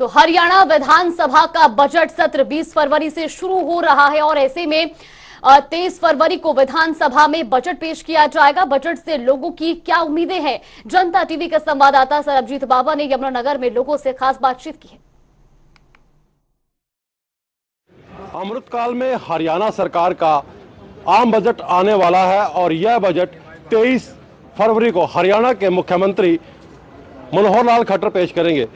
तो हरियाणा विधानसभा का बजट सत्र 20 फरवरी से शुरू हो रहा है और ऐसे में 23 फरवरी को विधानसभा में बजट पेश किया जाएगा। बजट से लोगों की क्या उम्मीदें हैं? जनता टीवी के संवाददाता सरबजीत बाबा ने यमुनानगर में लोगों से खास बातचीत की है। अमृतकाल में हरियाणा सरकार का आम बजट आने वाला है और यह बजट 23 फरवरी को हरियाणा के मुख्यमंत्री मनोहर लाल खट्टर पेश करेंगे।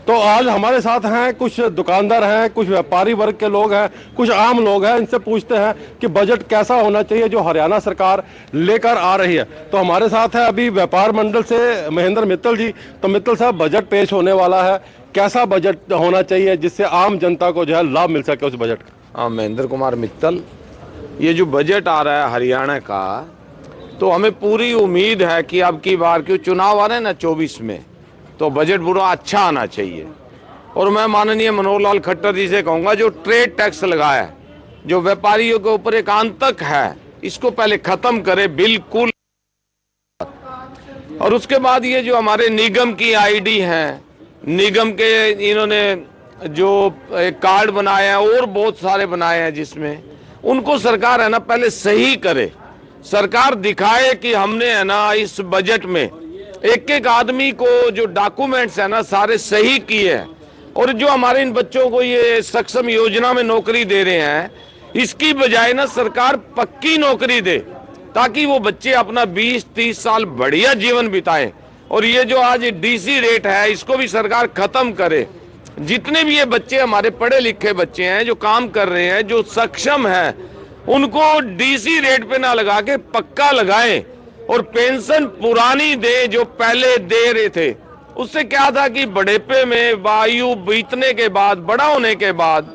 तो आज हमारे साथ हैं कुछ दुकानदार हैं, कुछ व्यापारी वर्ग के लोग हैं, कुछ आम लोग हैं। इनसे पूछते हैं कि बजट कैसा होना चाहिए जो हरियाणा सरकार लेकर आ रही है। तो हमारे साथ है अभी व्यापार मंडल से महेंद्र मित्तल जी। तो मित्तल साहब, बजट पेश होने वाला है, कैसा बजट होना चाहिए जिससे आम जनता को जो है लाभ मिल सके उस बजट का? हाँ, महेंद्र कुमार मित्तल। ये जो बजट आ रहा है हरियाणा का, तो हमें पूरी उम्मीद है कि अब की बार क्यों चुनाव आ रहे हैं ना 24 में, तो बजट पूरा अच्छा आना चाहिए। और मैं माननीय मनोहर लाल खट्टर जी से कहूँगा, जो ट्रेड टैक्स लगाया है, जो व्यापारियों के ऊपर एक आतंक है, इसको पहले खत्म करे बिल्कुल। और उसके बाद ये जो हमारे निगम की आईडी है, निगम के इन्होंने जो एक कार्ड बनाए हैं और बहुत सारे बनाए हैं, जिसमें उनको सरकार है ना पहले सही करे। सरकार दिखाए कि हमने है ना इस बजट में एक एक आदमी को जो डॉक्यूमेंट्स है ना सारे सही किए हैं। और जो हमारे इन बच्चों को ये सक्षम योजना में नौकरी दे रहे हैं, इसकी बजाय ना सरकार पक्की नौकरी दे, ताकि वो बच्चे अपना 20-30 साल बढ़िया जीवन बिताएं। और ये जो आज डीसी रेट है, इसको भी सरकार खत्म करे। जितने भी ये बच्चे हमारे पढ़े लिखे बच्चे हैं, जो काम कर रहे हैं, जो सक्षम है, उनको डीसी रेट पे ना लगा के पक्का लगाएं और पेंशन पुरानी दे जो पहले दे रहे थे। उससे क्या था कि बुढ़ापे में वायु बीतने के बाद, बड़ा होने के बाद,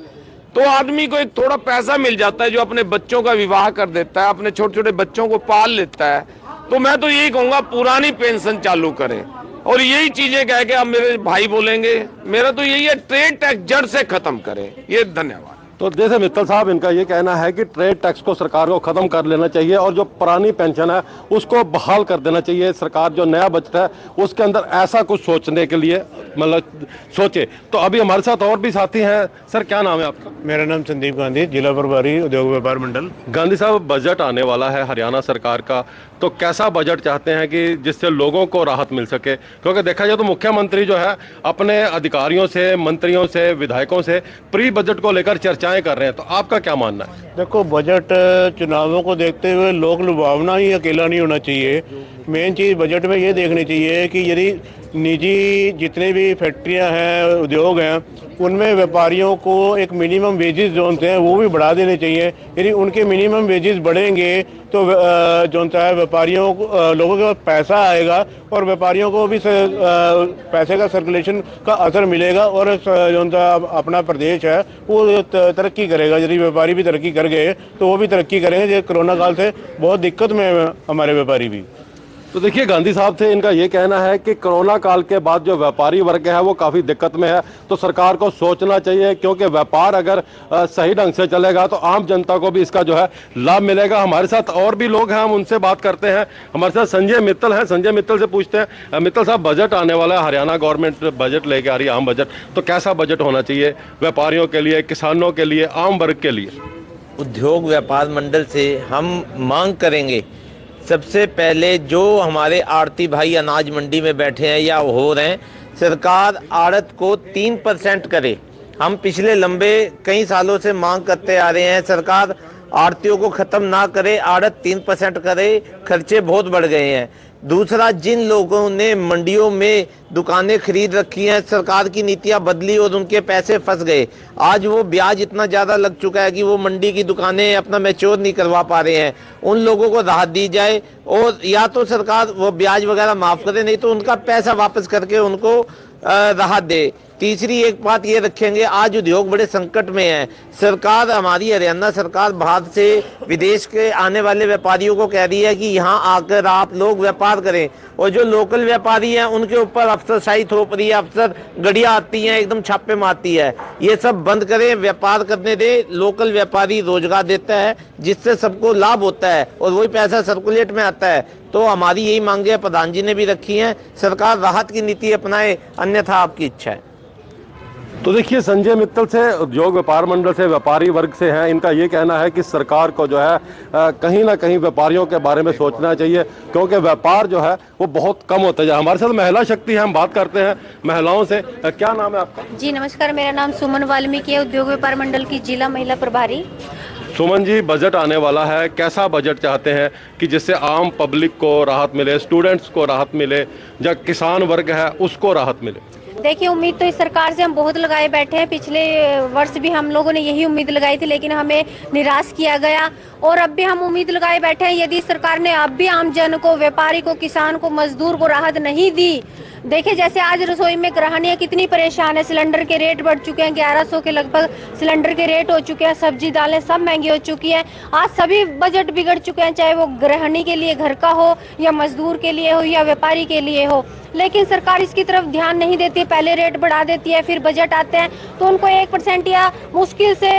तो आदमी को एक थोड़ा पैसा मिल जाता है जो अपने बच्चों का विवाह कर देता है, अपने छोटे छोटे बच्चों को पाल लेता है। तो मैं तो यही कहूंगा, पुरानी पेंशन चालू करें। और यही चीजें कह के अब मेरे भाई बोलेंगे, मेरा तो यही है, ट्रेड टैक्स जड़ से खत्म करें। ये धन्यवाद। तो जैसे मित्तल साहब, इनका ये कहना है कि ट्रेड टैक्स को सरकार को खत्म कर लेना चाहिए और जो पुरानी पेंशन है उसको बहाल कर देना चाहिए। सरकार जो नया बजट है उसके अंदर ऐसा कुछ सोचने के लिए मतलब सोचे। तो अभी हमारे साथ और भी साथी हैं। सर, क्या नाम है आपका? मेरा नाम संदीप गांधी, जिला प्रभारी उद्योग व्यापार मंडल। गांधी साहब, बजट आने वाला है हरियाणा सरकार का, तो कैसा बजट चाहते हैं कि जिससे लोगों को राहत मिल सके? क्योंकि देखा जाए तो मुख्यमंत्री जो है अपने अधिकारियों से, मंत्रियों से, विधायकों से प्री बजट को लेकर चर्चाएं कर रहे हैं। तो आपका क्या मानना है? देखो, बजट चुनावों को देखते हुए लोक लुभावना ही अकेला नहीं होना चाहिए। मेन चीज़ बजट में ये देखनी चाहिए कि यदि निजी जितने भी फैक्ट्रियां हैं, उद्योग हैं, उनमें व्यापारियों को एक मिनिमम वेजेस जो हैं वो भी बढ़ा देने चाहिए। यदि उनके मिनिमम वेजेस बढ़ेंगे तो जो है व्यापारियों को, लोगों के पास पैसा आएगा और व्यापारियों को भी पैसे का सर्कुलेशन का असर मिलेगा और जो अपना प्रदेश है वो तरक्की करेगा। यदि व्यापारी भी तरक्की कर गए तो वो भी तरक्की करेंगे। कोरोना काल से बहुत दिक्कत में है हमारे व्यापारी भी। तो देखिए, गांधी साहब थे, इनका ये कहना है कि कोरोना काल के बाद जो व्यापारी वर्ग है वो काफ़ी दिक्कत में है। तो सरकार को सोचना चाहिए, क्योंकि व्यापार अगर सही ढंग से चलेगा तो आम जनता को भी इसका जो है लाभ मिलेगा। हमारे साथ और भी लोग हैं, हम उनसे बात करते हैं। हमारे साथ संजय मित्तल हैं। संजय मित्तल से पूछते हैं। मित्तल साहब, बजट आने वाला है, हरियाणा गवर्नमेंट बजट लेके आ रही है, आम बजट, तो कैसा बजट होना चाहिए व्यापारियों के लिए, किसानों के लिए, आम वर्ग के लिए? उद्योग व्यापार मंडल से हम मांग करेंगे, सबसे पहले जो हमारे आड़ती भाई अनाज मंडी में बैठे हैं या हो रहे हैं, सरकार आड़त को 3% करे। हम पिछले लंबे कई सालों से मांग करते आ रहे हैं, सरकार आड़तियों को खत्म ना करे, आड़त 3% करे। खर्चे बहुत बढ़ गए हैं। दूसरा, जिन लोगों ने मंडियों में दुकानें खरीद रखी हैं, सरकार की नीतियां बदली और उनके पैसे फंस गए। आज वो ब्याज इतना ज़्यादा लग चुका है कि वो मंडी की दुकानें अपना मैच्योर नहीं करवा पा रहे हैं। उन लोगों को राहत दी जाए और या तो सरकार वो ब्याज वगैरह माफ़ करे, नहीं तो उनका पैसा वापस करके उनको राहत दे। तीसरी एक बात ये रखेंगे, आज उद्योग बड़े संकट में है। सरकार, हमारी हरियाणा सरकार बाहर से विदेश के आने वाले व्यापारियों को कह रही है कि यहाँ आकर आप लोग व्यापार करें, और जो लोकल व्यापारी हैं उनके ऊपर अफसरशाही थोप रही है, अफसर गड़ियाँ आती हैं, एकदम छापे मारती है। ये सब बंद करें, व्यापार करने दे। लोकल व्यापारी रोजगार देता है जिससे सबको लाभ होता है और वही पैसा सर्कुलेट में आता है। तो हमारी यही मांगे प्रधान जी ने भी रखी हैं, सरकार राहत की नीति अपनाए, अन्यथा आपकी इच्छा है। तो देखिए, संजय मित्तल से उद्योग व्यापार मंडल से व्यापारी वर्ग से हैं, इनका ये कहना है कि सरकार को जो है कहीं ना कहीं व्यापारियों के बारे में सोचना चाहिए, क्योंकि व्यापार जो है वो बहुत कम होता जाए। हमारे साथ महिला शक्ति है, हम बात करते हैं महिलाओं से। क्या नाम है आपका? जी नमस्कार, मेरा नाम सुमन वाल्मीकि है, उद्योग व्यापार मंडल की जिला महिला प्रभारी। सुमन जी, बजट आने वाला है, कैसा बजट चाहते हैं कि जिससे आम पब्लिक को राहत मिले, स्टूडेंट्स को राहत मिले, जो किसान वर्ग है उसको राहत मिले? देखिए, उम्मीद तो इस सरकार से हम बहुत लगाए बैठे हैं। पिछले वर्ष भी हम लोगों ने यही उम्मीद लगाई थी, लेकिन हमें निराश किया गया और अब भी हम उम्मीद लगाए बैठे हैं। यदि सरकार ने अब भी आम जन को, व्यापारी को, किसान को, मजदूर को राहत नहीं दी, देखिए जैसे आज रसोई में गृहिणियां कितनी परेशान है। सिलेंडर के रेट बढ़ चुके हैं, 1100 के लगभग सिलेंडर के रेट हो चुके हैं, सब्जी दालें सब महंगी हो चुकी हैं। आज सभी बजट बिगड़ चुके हैं, चाहे वो गृहिणी के लिए घर का हो या मजदूर के लिए हो या व्यापारी के लिए हो। लेकिन सरकार इसकी तरफ ध्यान नहीं देती, पहले रेट बढ़ा देती है, फिर बजट आते हैं तो उनको 1% या मुश्किल से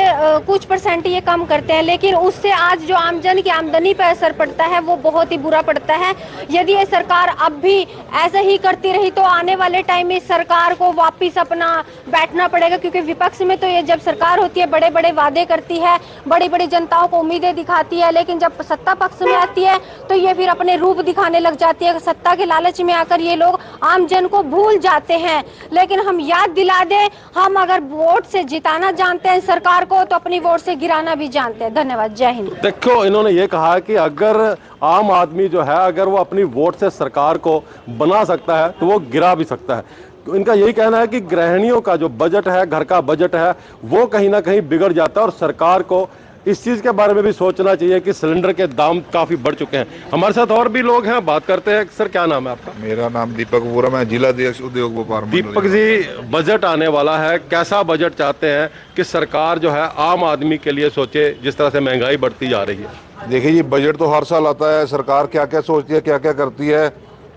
कुछ परसेंट ये कम करते हैं, लेकिन उससे आज जो आमजन की आमदनी पर असर पड़ता है वो बहुत ही बुरा पड़ता है। यदि ये सरकार अब भी ऐसे ही करती रही तो आने वाले टाइम में सरकार को वापिस अपना बैठना पड़ेगा, क्योंकि विपक्ष में तो ये जब सरकार होती है बड़े बड़े वादे करती है, बड़ी बड़ी जनताओं को उम्मीदें दिखाती है, लेकिन जब सत्ता पक्ष में आती है तो ये फिर अपने रूप दिखाने लग जाती है। सत्ता के लालच में आकर ये लोग आम जन को भूल जाते हैं। लेकिन हम याद दिला दें, हम अगर वोट से जिताना जानते हैं सरकार को तो अपनी वोट से गिराना भी जानते हैं। धन्यवाद, जय हिंद। देखो, इन्होंने ये कहा कि अगर आम आदमी जो है अगर वो अपनी वोट से सरकार को बना सकता है तो वो गिरा भी सकता है। तो इनका यही कहना है कि गृहिणियों का जो बजट है, घर का बजट है, वो कहीं ना कहीं बिगड़ जाता है और सरकार को इस चीज के बारे में भी सोचना चाहिए कि सिलेंडर के दाम काफी बढ़ चुके हैं। हमारे साथ और भी लोग हैं, बात करते हैं। सर, क्या नाम है आपका? मेरा नाम दीपक वोरा, मैं जिला अध्यक्ष उद्योग व्यापार मंडल। दीपक जी, बजट आने वाला है, कैसा बजट चाहते हैं कि सरकार जो है आम आदमी के लिए सोचे, जिस तरह से महंगाई बढ़ती जा रही है? देखिए, ये बजट तो हर साल आता है, सरकार क्या क्या सोचती है, क्या क्या करती है,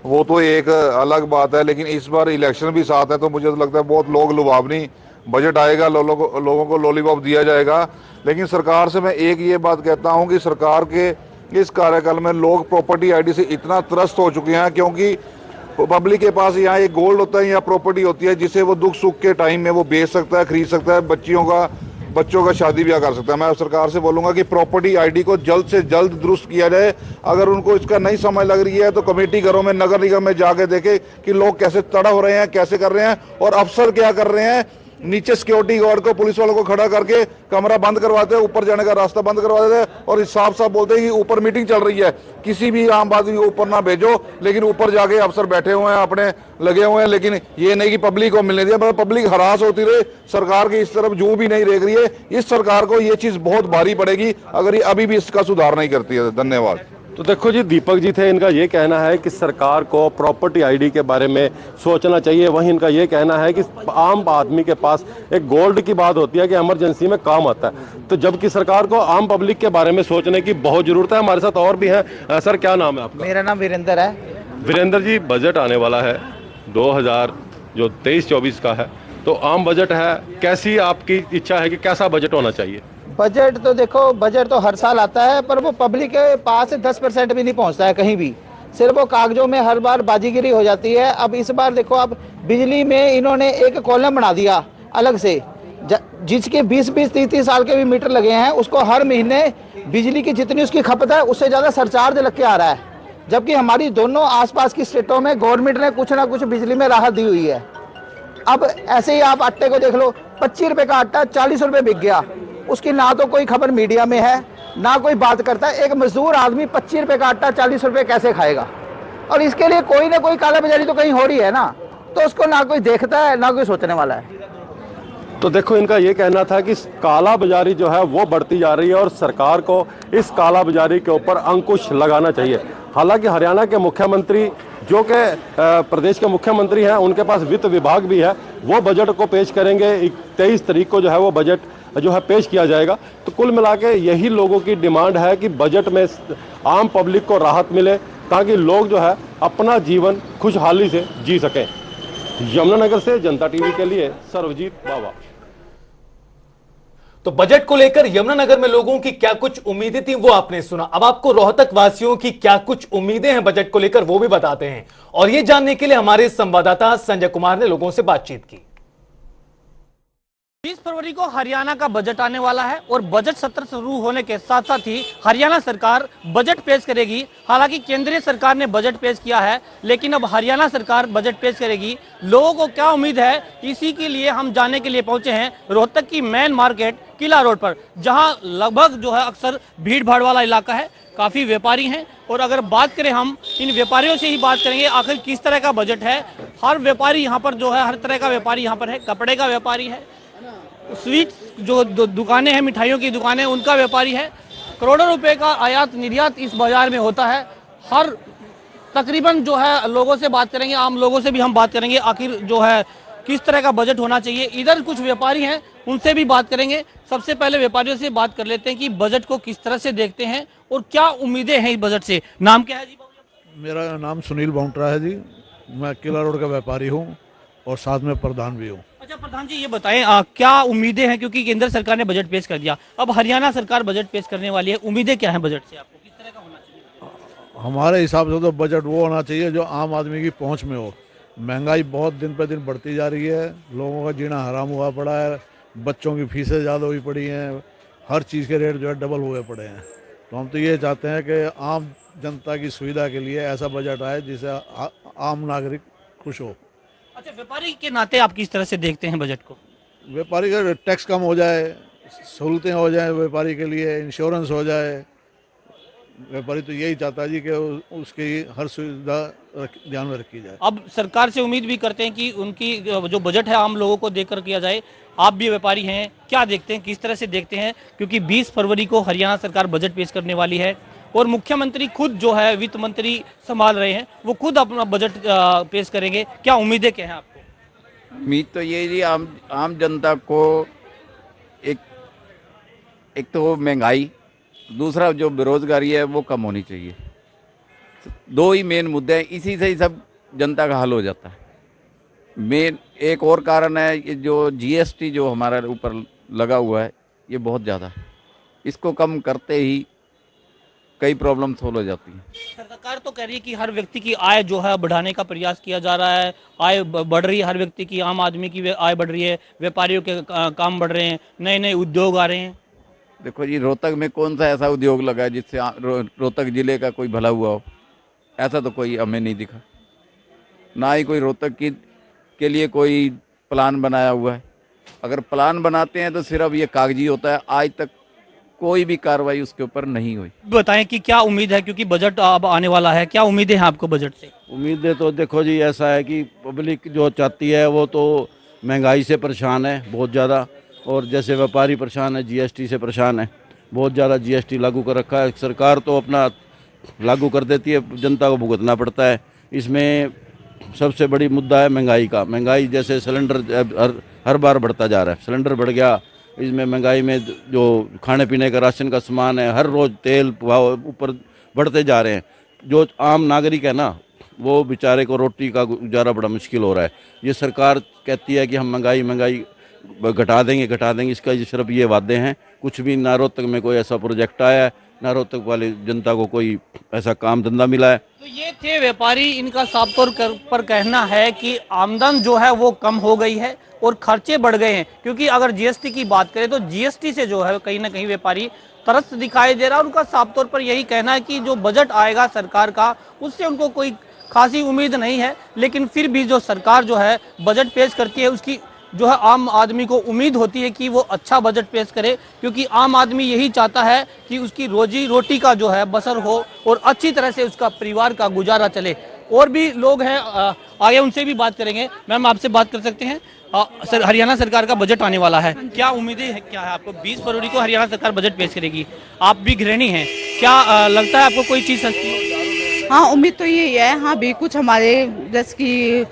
वो तो एक अलग बात है। लेकिन इस बार इलेक्शन भी साथ है तो मुझे तो लगता है बहुत लोग लुभावनी बजट आएगा, लोगों को लॉलीपॉप दिया जाएगा। लेकिन सरकार से मैं एक ये बात कहता हूं कि सरकार के इस कार्यकाल में लोग प्रॉपर्टी आईडी से इतना त्रस्त हो चुके हैं, क्योंकि पब्लिक के पास यहाँ एक गोल्ड होता है या प्रॉपर्टी होती है जिसे वो दुख सुख के टाइम में वो बेच सकता है, खरीद सकता है, बच्चों का शादी ब्याह कर सकता है। मैं सरकार से बोलूंगा कि प्रॉपर्टी आईडी को जल्द से जल्द दुरुस्त किया जाए। अगर उनको इसका नहीं समझ लग रही है तो कमेटी घरों में, नगर निगम में जाके देखे कि लोग कैसे तड़ा हो रहे हैं, कैसे कर रहे हैं और अफसर क्या कर रहे हैं। नीचे सिक्योरिटी गार्ड को, पुलिस वालों को खड़ा करके कमरा बंद करवाते हैं, ऊपर जाने का रास्ता बंद करवा देते हैं और साफ साफ बोलते हैं कि ऊपर मीटिंग चल रही है, किसी भी आम आदमी को ऊपर ना भेजो। लेकिन ऊपर जाके अफसर बैठे हुए हैं, अपने लगे हुए हैं, लेकिन ये नहीं कि पब्लिक को मिलने दिया। मतलब पब्लिक हरास होती रहे, सरकार की इस तरफ जू भी नहीं देख रही है। इस सरकार को ये चीज बहुत भारी पड़ेगी अगर ये अभी भी इसका सुधार नहीं करती है। धन्यवाद। तो देखो जी, दीपक जी थे, इनका ये कहना है कि सरकार को प्रॉपर्टी आईडी के बारे में सोचना चाहिए। वहीं इनका ये कहना है कि आम आदमी के पास एक गोल्ड की बात होती है कि इमरजेंसी में काम आता है, तो जबकि सरकार को आम पब्लिक के बारे में सोचने की बहुत जरूरत है। हमारे साथ और भी हैं। सर, क्या नाम है आपका? मेरा नाम वीरेंद्र है। वीरेंद्र जी, बजट आने वाला है 2023-24 का है, तो आम बजट है, कैसी आपकी इच्छा है कि कैसा बजट होना चाहिए? बजट तो देखो, बजट तो हर साल आता है पर वो पब्लिक के पास 10% भी नहीं पहुंचता है कहीं भी, सिर्फ वो कागजों में हर बार बाजीगिरी हो जाती है। अब इस बार देखो, अब बिजली में इन्होंने एक कॉलम बना दिया अलग से, जिसके 20-20, 30-30 साल के भी मीटर लगे हैं, उसको हर महीने बिजली की जितनी उसकी खपत है उससे ज़्यादा सरचार्ज लग के आ रहा है। जबकि हमारी दोनों आसपास की स्टेटों में गवर्नमेंट ने कुछ ना कुछ बिजली में राहत दी हुई है। अब ऐसे ही आप आटे को देख लो, 25 रुपये का आटा 40 रुपये बिक गया, उसकी ना तो कोई खबर मीडिया में है ना कोई बात करता है। एक मजदूर आदमी 25 रुपये का आटा 40 रुपये कैसे खाएगा? और इसके लिए कोई ना कोई काला बाजारी तो कहीं हो रही है ना, तो उसको ना कोई देखता है ना कोई सोचने वाला है। तो देखो, इनका ये कहना था कि काला बाजारी जो है वो बढ़ती जा रही है और सरकार को इस काला बाजारी के ऊपर अंकुश लगाना चाहिए। हालांकि हरियाणा के मुख्यमंत्री, जो कि प्रदेश के मुख्यमंत्री हैं, उनके पास वित्त विभाग भी है, वो बजट को पेश करेंगे। 23 तारीख को जो है वो बजट जो है पेश किया जाएगा। तो कुल मिला के यही लोगों की डिमांड है कि बजट में आम पब्लिक को राहत मिले, ताकि लोग जो है अपना जीवन खुशहाली से जी सकें। यमुनानगर से जनता टीवी के लिए सर्वजीत बाबा। तो बजट को लेकर यमुनानगर में लोगों की क्या कुछ उम्मीदें थी वो आपने सुना। अब आपको रोहतक वासियों की क्या कुछ उम्मीदें हैं बजट को लेकर वो भी बताते हैं, और ये जानने के लिए हमारे संवाददाता संजय कुमार ने लोगों से बातचीत की। 20 फरवरी को हरियाणा का बजट आने वाला है और बजट सत्र शुरू होने के साथ साथ ही हरियाणा सरकार बजट पेश करेगी। हालांकि केंद्रीय सरकार ने बजट पेश किया है, लेकिन अब हरियाणा सरकार बजट पेश करेगी। लोगों को क्या उम्मीद है, इसी के लिए हम जानने के लिए पहुंचे हैं रोहतक की मेन मार्केट किला रोड पर, जहां लगभग जो है अक्सर भीड़ भाड़ वाला इलाका है, काफी व्यापारी हैं। और अगर बात करें, हम इन व्यापारियों से ही बात करेंगे आखिर किस तरह का बजट है। हर व्यापारी यहाँ पर जो है, हर तरह का व्यापारी यहाँ पर है। कपड़े का व्यापारी है, स्वीट जो दुकानें हैं, मिठाइयों की दुकानें, उनका व्यापारी है। करोड़ों रुपए का आयात निर्यात इस बाजार में होता है। हर तकरीबन जो है लोगों से बात करेंगे, आम लोगों से भी हम बात करेंगे आखिर जो है किस तरह का बजट होना चाहिए। इधर कुछ व्यापारी हैं, उनसे भी बात करेंगे। सबसे पहले व्यापारियों से बात कर लेते हैं कि बजट को किस तरह से देखते हैं और क्या उम्मीदें हैं इस बजट से। नाम क्या है जी? मेरा नाम सुनील बाउंट्रा है जी। मैं किला रोड का व्यापारी हूँ और साथ में प्रधान भी हूँ। अच्छा प्रधान जी, ये बताएं क्या उम्मीदें हैं, क्योंकि केंद्र सरकार ने बजट पेश कर दिया, अब हरियाणा सरकार बजट पेश करने वाली है, उम्मीदें क्या हैं बजट से आपको, किस तरह का होना चाहिए? हमारे हिसाब से तो बजट वो होना चाहिए जो आम आदमी की पहुँच में हो। महंगाई बहुत दिन पर दिन बढ़ती जा रही है, लोगों का जीना हराम हुआ पड़ा है, बच्चों की फीसें ज़्यादा हुई पड़ी हैं, हर चीज़ के रेट जो है डबल हुए पड़े हैं। तो हम तो ये चाहते हैं कि आम जनता की सुविधा के लिए ऐसा बजट आए जिससे आम नागरिक खुश हो। अच्छा, व्यापारी के नाते आप किस तरह से देखते हैं बजट को? व्यापारी का टैक्स कम हो जाए, सहूलतें हो जाए व्यापारी के लिए, इंश्योरेंस हो जाए। व्यापारी तो यही चाहता है जी कि उसकी हर सुविधा ध्यान में रखी जाए। अब सरकार से उम्मीद भी करते हैं कि उनकी जो बजट है आम लोगों को देकर किया जाए। आप भी व्यापारी हैं, क्या देखते हैं, किस तरह से देखते हैं? क्योंकि 20 फरवरी को हरियाणा सरकार बजट पेश करने वाली है और मुख्यमंत्री खुद जो है वित्त मंत्री संभाल रहे हैं, वो खुद अपना बजट पेश करेंगे। क्या उम्मीदें क्या हैं आपको? उम्मीद तो ये जी आम जनता को एक तो महंगाई, दूसरा जो बेरोजगारी है वो कम होनी चाहिए। दो ही मेन मुद्दे हैं, इसी से ही सब जनता का हल हो जाता है। मेन एक और कारण है ये जो जीएसटी जो हमारे ऊपर लगा हुआ है, ये बहुत ज़्यादा है। इसको कम करते ही कई प्रॉब्लम सोल्व हो जाती हैं। सरकार तो कह रही है कि हर व्यक्ति की आय जो है बढ़ाने का प्रयास किया जा रहा है, आय बढ़ रही है, हर व्यक्ति की, आम आदमी की आय बढ़ रही है, व्यापारियों के काम बढ़ रहे हैं, नए नए उद्योग आ रहे हैं। देखो जी, रोहतक में कौन सा ऐसा उद्योग लगा है जिससे रोहतक जिले का कोई भला हुआ हो? ऐसा तो कोई हमें नहीं दिखा। ना ही कोई रोहतक के लिए कोई प्लान बनाया हुआ है। अगर प्लान बनाते हैं तो सिर्फ ये कागजी होता है, आज तक कोई भी कार्रवाई उसके ऊपर नहीं हुई। बताएं कि क्या उम्मीद है, क्योंकि बजट अब आने वाला है, क्या उम्मीदें हैं आपको बजट से? उम्मीदें तो देखो जी, ऐसा है कि पब्लिक जो चाहती है वो तो महंगाई से परेशान है बहुत ज़्यादा, और जैसे व्यापारी परेशान है, जीएसटी से परेशान है, बहुत ज़्यादा जीएसटी लागू कर रखा है। सरकार तो अपना लागू कर देती है, जनता को भुगतना पड़ता है। इसमें सबसे बड़ी मुद्दा है महंगाई का। महंगाई जैसे सिलेंडर हर बार बढ़ता जा रहा है, सिलेंडर बढ़ गया, इसमें महंगाई में जो खाने पीने का राशन का सामान है, हर रोज़ तेल भाव ऊपर बढ़ते जा रहे हैं। जो आम नागरिक है ना, वो बेचारे को रोटी का गुजारा बड़ा मुश्किल हो रहा है। ये सरकार कहती है कि हम महंगाई घटा देंगे, इसका सिर्फ ये वादे हैं, कुछ भी ना रोहतक में कोई ऐसा प्रोजेक्ट आया है, ना रोहतक वाली जनता को कोई ऐसा काम धंधा मिला है। तो ये थे व्यापारी, इनका साफ तौर पर कहना है कि आमदन जो है वो कम हो गई है और खर्चे बढ़ गए हैं। क्योंकि अगर जीएसटी की बात करें तो जीएसटी से जो है कहीं ना कहीं व्यापारी तरस दिखाई दे रहा है। उनका साफ तौर पर यही कहना है कि जो बजट आएगा सरकार का, उससे उनको कोई खासी उम्मीद नहीं है। लेकिन फिर भी जो सरकार जो है बजट पेश करती है, उसकी जो है आम आदमी को उम्मीद होती है कि वो अच्छा बजट पेश करे, क्योंकि आम आदमी यही चाहता है कि उसकी रोजी रोटी का जो है बसर हो और अच्छी तरह से उसका परिवार का गुजारा चले। और भी लोग हैं, आगे उनसे भी बात करेंगे। मैम, आपसे बात कर सकते हैं? सर, हरियाणा सरकार का बजट आने वाला है, क्या उम्मीदें हैं, क्या है आपको? 20 फरवरी को हरियाणा सरकार बजट पेश करेगी, आप भी गृहिणी हैं, क्या लगता है आपको कोई चीज़ सस्ती? हाँ, उम्मीद तो यही है। हाँ, भी कुछ हमारे जैसे कि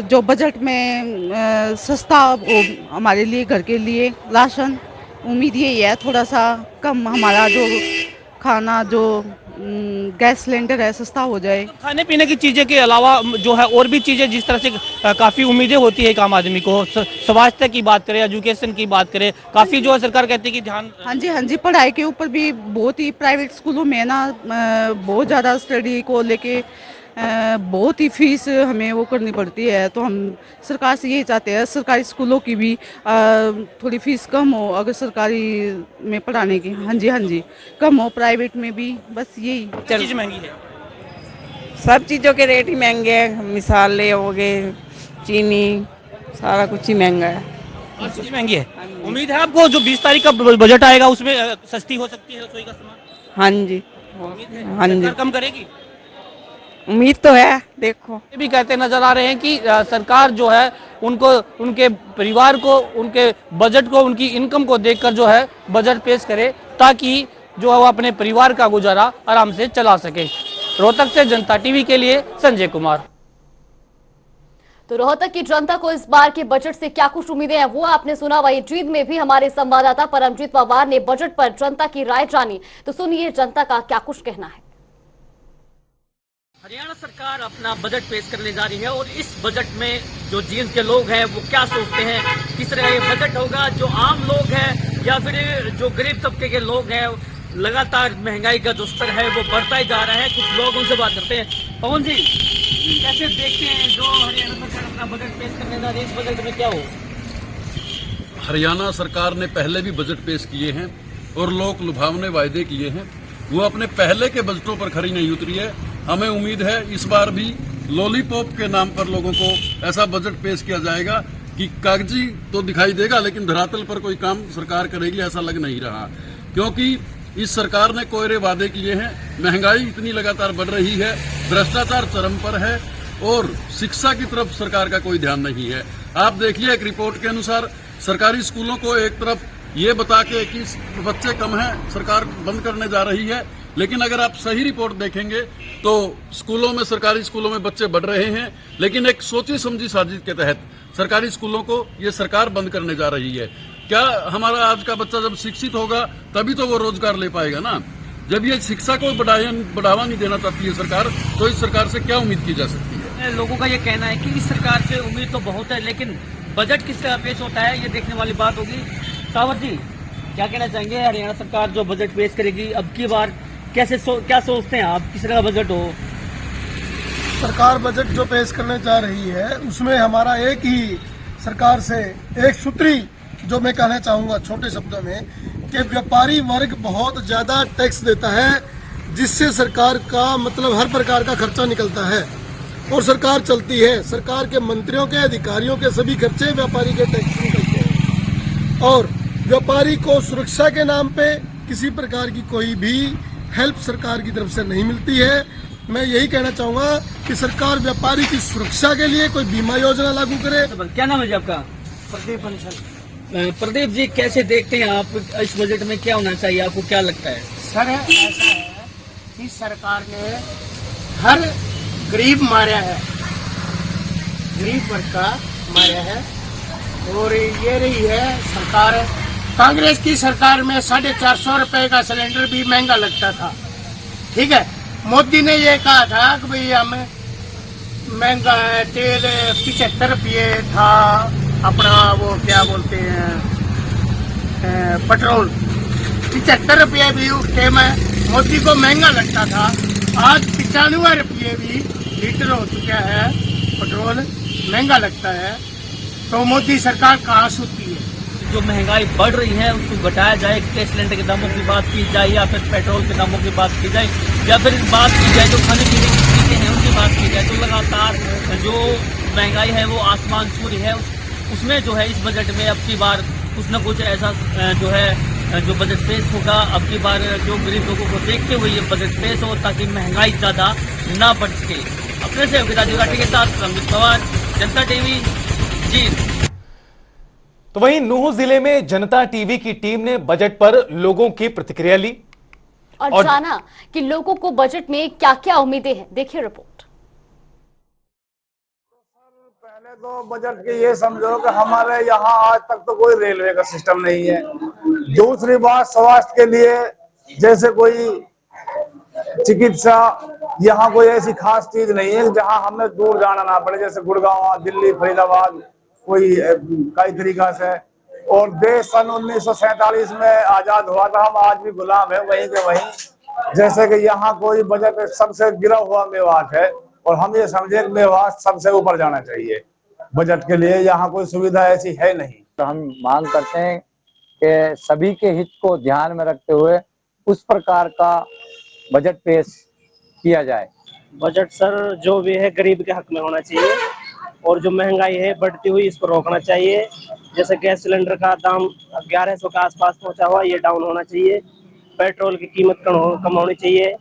जो बजट में सस्ता हो हमारे लिए, घर के लिए राशन, उम्मीद यही है थोड़ा सा कम हमारा जो खाना, जो गैस सिलेंडर है, सस्ता हो जाए। तो खाने पीने की चीज़ें के अलावा जो है और भी चीज़ें जिस तरह से काफ़ी उम्मीदें होती है एक आम आदमी को, स्वास्थ्य की बात करें, एजुकेशन की बात करें, काफ़ी जो है सरकार कहती है कि ध्यान। हाँ जी, पढ़ाई के ऊपर भी बहुत ही प्राइवेट स्कूलों में ना बहुत ज़्यादा स्टडी को लेके बहुत ही फीस हमें वो करनी पड़ती है। तो हम सरकार से यही चाहते हैं, सरकारी स्कूलों की भी थोड़ी फीस कम हो, अगर सरकारी में पढ़ाने की। हाँ जी, हाँ जी, कम हो, प्राइवेट में भी, बस यही। चीज महंगी है, सब चीज़ों के रेट ही महंगे हैं, मिसाले हो गए, चीनी, सारा कुछ ही महंगा है। हर चीज महंगी है। उम्मीद है आपको जो 20 तारीख का बजट आएगा उसमें सस्ती हो सकती है रसोई का सामान? हाँ जी, हाँ जी, सरकार कम करेगी? उम्मीद तो है, देखो। ये भी कहते नजर आ रहे हैं कि सरकार जो है उनको, उनके परिवार को, उनके बजट को, उनकी इनकम को देखकर जो है बजट पेश करे, ताकि जो है वो अपने परिवार का गुजारा आराम से चला सके। रोहतक से जनता टीवी के लिए संजय कुमार। तो रोहतक की जनता को इस बार के बजट से क्या कुछ उम्मीदें हैं, वो आपने सुना। वही जींद में भी हमारे संवाददाता परमजीत पवार ने बजट पर जनता की राय जानी, तो सुनिए जनता का क्या कुछ कहना है। हरियाणा सरकार अपना बजट पेश करने जा रही है और इस बजट में जो जींद के लोग हैं वो क्या सोचते हैं, किस तरह ये बजट होगा। जो आम लोग हैं या फिर जो गरीब तबके के लोग हैं, लगातार महंगाई का जो स्तर है वो बढ़ता ही जा रहा है। कुछ लोग उनसे बात करते हैं। पवन जी, कैसे देखते हैं जो हरियाणा सरकार अपना बजट पेश करने जा रही है, इस बजट में क्या हो? हरियाणा सरकार ने पहले भी बजट पेश किए हैं और लोक लुभावने वायदे किए हैं, वो अपने पहले के बजटों पर खरी नहीं उतरी है। हमें उम्मीद है इस बार भी लॉलीपॉप के नाम पर लोगों को ऐसा बजट पेश किया जाएगा कि कागजी तो दिखाई देगा लेकिन धरातल पर कोई काम सरकार करेगी ऐसा लग नहीं रहा, क्योंकि इस सरकार ने कोयरे वादे किए हैं। महंगाई इतनी लगातार बढ़ रही है, भ्रष्टाचार चरम पर है और शिक्षा की तरफ सरकार का कोई ध्यान नहीं है। आप देखिए, एक रिपोर्ट के अनुसार सरकारी स्कूलों को एक तरफ ये बता के कि बच्चे कम हैं सरकार बंद करने जा रही है, लेकिन अगर आप सही रिपोर्ट देखेंगे तो स्कूलों में, सरकारी स्कूलों में बच्चे बढ़ रहे हैं, लेकिन एक सोची समझी साजिश के तहत सरकारी स्कूलों को ये सरकार बंद करने जा रही है। क्या हमारा आज का बच्चा जब शिक्षित होगा तभी तो वो रोजगार ले पाएगा ना। जब ये शिक्षा को बढ़ावा नहीं देना चाहती है सरकार, तो इस सरकार से क्या उम्मीद की जा सकती है? लोगों का ये कहना है कि इस सरकार से उम्मीद तो बहुत है, लेकिन बजट किस तरह पेश होता है ये देखने वाली बात होगी। सावर जी, क्या कहना चाहेंगे? हरियाणा सरकार जो बजट पेश करेगी अब की बार, क्या सोचते हैं आप, किस तरह का बजट हो? सरकार बजट जो पेश करने जा रही है उसमें हमारा एक ही सरकार से एक सूत्री जो मैं कहना चाहूँगा छोटे शब्दों में, कि व्यापारी वर्ग बहुत ज़्यादा टैक्स देता है, जिससे सरकार का मतलब हर प्रकार का खर्चा निकलता है और सरकार चलती है। सरकार के मंत्रियों के, अधिकारियों के सभी खर्चे व्यापारी के टैक्स निकलते हैं और व्यापारी को सुरक्षा के नाम पे किसी प्रकार की कोई भी हेल्प सरकार की तरफ से नहीं मिलती है। मैं यही कहना चाहूँगा कि सरकार व्यापारी की सुरक्षा के लिए कोई बीमा योजना लागू करे। क्या नाम है जी आपका? प्रदीप बंसल। प्रदीप जी, कैसे देखते हैं आप इस बजट में, क्या होना चाहिए, आपको क्या लगता है? सर, ऐसा है कि सरकार ने हर गरीब मारा है, गरीब वर्ग का मारा है और ये रही है सरकार। कांग्रेस की सरकार में 450 रुपए का सिलेंडर भी महंगा लगता था, ठीक है। मोदी ने ये कहा था कि भाई हमें महंगा है तेल, 75 रुपये था अपना वो क्या बोलते हैं पेट्रोल, 75 रुपये भी उस टाइम मोदी को महंगा लगता था। आज 95 रुपये भी लीटर हो चुका है, पेट्रोल महंगा लगता है। तो मोदी सरकार कहाँ सुनती है? जो महंगाई बढ़ रही है उसको घटाया जाए, गैस सिलेंडर के दामों की बात की जाए या फिर पेट्रोल के दामों की बात की जाए या फिर बात की जाए जो खाने पीने की चीजें हैं उनकी बात की जाए, तो लगातार जो महंगाई है वो आसमान छू रही है। उसमें जो है इस बजट में अब की बार कुछ न कुछ ऐसा जो है जो बजट पेश होगा, अब की बार जो गरीब लोगों को देखते हुए ये बजट पेश हो ताकि महंगाई ज्यादा ना बढ़ सके। अपने से राजीव राठी के साथ परमजीत पवार, जनता टीवी, जींद। तो वहीं नूंह जिले में जनता टीवी की टीम ने बजट पर लोगों की प्रतिक्रिया ली और जाना कि लोगों को बजट में क्या क्या उम्मीदें हैं। देखिए रिपोर्ट। पहले तो बजट के ये समझो कि हमारे यहाँ आज तक तो कोई रेलवे का सिस्टम नहीं है। दूसरी बात, स्वास्थ्य के लिए जैसे कोई चिकित्सा यहाँ कोई ऐसी खास चीज नहीं है जहाँ हमें दूर जाना ना पड़े, जैसे गुड़गांव, दिल्ली, फरीदाबाद कोई कई तरीका से। और देश सन 1947 में आजाद हुआ था, हम आज भी गुलाम है वहीं के वहीं। जैसे कि यहाँ कोई बजट सबसे गिरा हुआ मेवात है, और हम ये समझे कि व्यवहार सबसे ऊपर जाना चाहिए बजट के लिए। यहाँ कोई सुविधा ऐसी है नहीं। तो हम मांग करते हैं कि सभी के हित को ध्यान में रखते हुए उस प्रकार का बजट पेश किया जाए। बजट सर जो भी है गरीब के हक में होना चाहिए और जो महंगाई है बढ़ती हुई इसको रोकना चाहिए। जैसे गैस सिलेंडर का दाम 1100 के आसपास पहुंचा हुआ, ये डाउन होना चाहिए। पेट्रोल की कीमत कम होनी चाहिए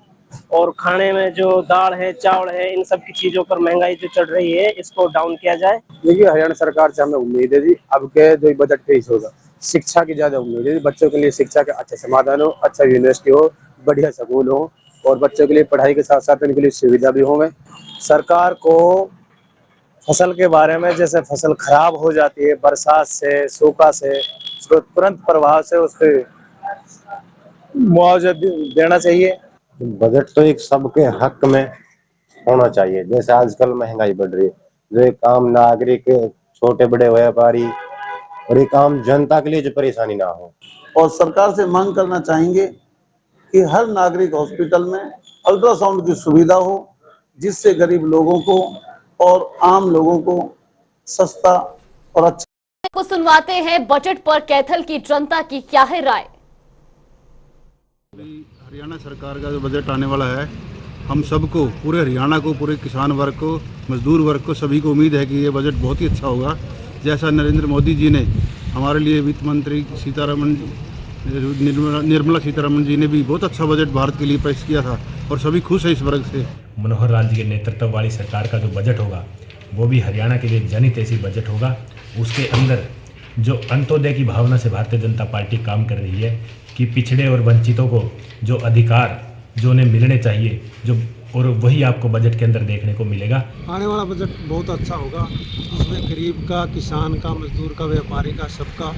और खाने में जो दाल है, चावल है, इन सब की चीजों पर महंगाई जो चढ़ रही है इसको डाउन किया जाए। देखिए हरियाणा सरकार से हमें उम्मीद है जी, अब के जो बजट पेश होगा शिक्षा की ज्यादा उम्मीद है। बच्चों के लिए शिक्षा का अच्छा समाधान हो, अच्छा यूनिवर्सिटी हो, बढ़िया स्कूल हो और बच्चों के लिए पढ़ाई के साथ साथ उनके लिए सुविधा भी होंगे। सरकार को फसल के बारे में, जैसे फसल खराब हो जाती है बरसात से, सूखा से, उसको तुरंत प्रभाव से उसके मुआवजा देना चाहिए। बजट तो एक सबके हक में होना चाहिए। जैसे आजकल महंगाई बढ़ रही है, जो एक आम नागरिक, छोटे बड़े व्यापारी और एक आम जनता के लिए जो परेशानी ना हो। और सरकार से मांग करना चाहेंगे कि हर नागरिक हॉस्पिटल में अल्ट्रासाउंड की सुविधा हो, जिससे गरीब लोगों को और आम लोगों को सस्ता और अच्छा। को सुनवाते हैं बजट पर कैथल की जनता की क्या है राय। हरियाणा सरकार का जो बजट आने वाला है, हम सबको, पूरे हरियाणा को, पूरे किसान वर्ग को, मजदूर वर्ग को, सभी को उम्मीद है कि ये बजट बहुत ही अच्छा होगा। जैसा नरेंद्र मोदी जी ने हमारे लिए, वित्त मंत्री निर्मला सीतारमण जी ने भी बहुत अच्छा बजट भारत के लिए पेश किया था और सभी खुश हैं इस वर्ग से। मनोहर लाल जी के नेतृत्व वाली सरकार का जो बजट होगा वो भी हरियाणा के लिए जनहित ऐसी बजट होगा। उसके अंदर जो अंत्योदय की भावना से भारतीय जनता पार्टी काम कर रही है कि पिछड़े और वंचितों को जो अधिकार जो उन्हें मिलने चाहिए, जो और वही आपको बजट के अंदर देखने को मिलेगा। आने वाला बजट बहुत अच्छा होगा। इसमें गरीब का, किसान का, मजदूर का, व्यापारी का, सबका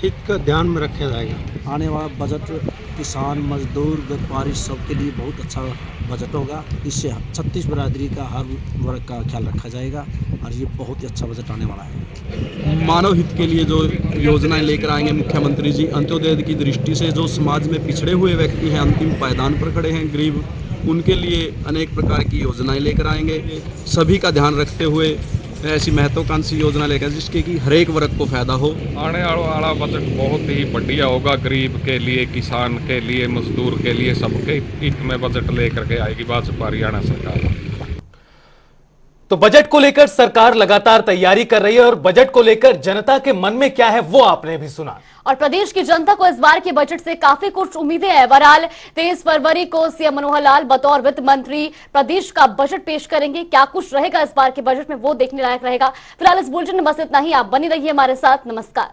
हित का ध्यान में रखा जाएगा। आने वाला बजट किसान, मजदूर, व्यापारी सबके लिए बहुत अच्छा बजट होगा। इससे 36 बिरादरी का हर वर्ग का ख्याल रखा जाएगा और ये बहुत ही अच्छा बजट आने वाला है। मानव हित के लिए जो योजनाएं लेकर आएंगे मुख्यमंत्री जी, अंत्योदय की दृष्टि से जो समाज में पिछड़े हुए व्यक्ति हैं, अंतिम पायदान पर खड़े हैं, गरीब, उनके लिए अनेक प्रकार की योजनाएं लेकर आएंगे। सभी का ध्यान रखते हुए ऐसी महत्वाकांक्षी योजना लेकर जिसके कि हर एक वर्ग को फायदा हो। आने वाला बजट बहुत ही बढ़िया होगा। गरीब के लिए, किसान के लिए, मजदूर के लिए, सबके हित में बजट लेकर के आएगी भाजपा हरियाणा सरकार। तो बजट को लेकर सरकार लगातार तैयारी कर रही है और बजट को लेकर जनता के मन में क्या है वो आपने भी सुना। और प्रदेश की जनता को इस बार के बजट से काफी कुछ उम्मीदें हैं। बहरहाल 23 फरवरी को सीएम मनोहर लाल बतौर वित्त मंत्री प्रदेश का बजट पेश करेंगे। क्या कुछ रहेगा इस बार के बजट में वो देखने लायक रहेगा। फिलहाल इस बुलेटिन में बस इतना ही। आप बनी रहिए हमारे साथ। नमस्कार।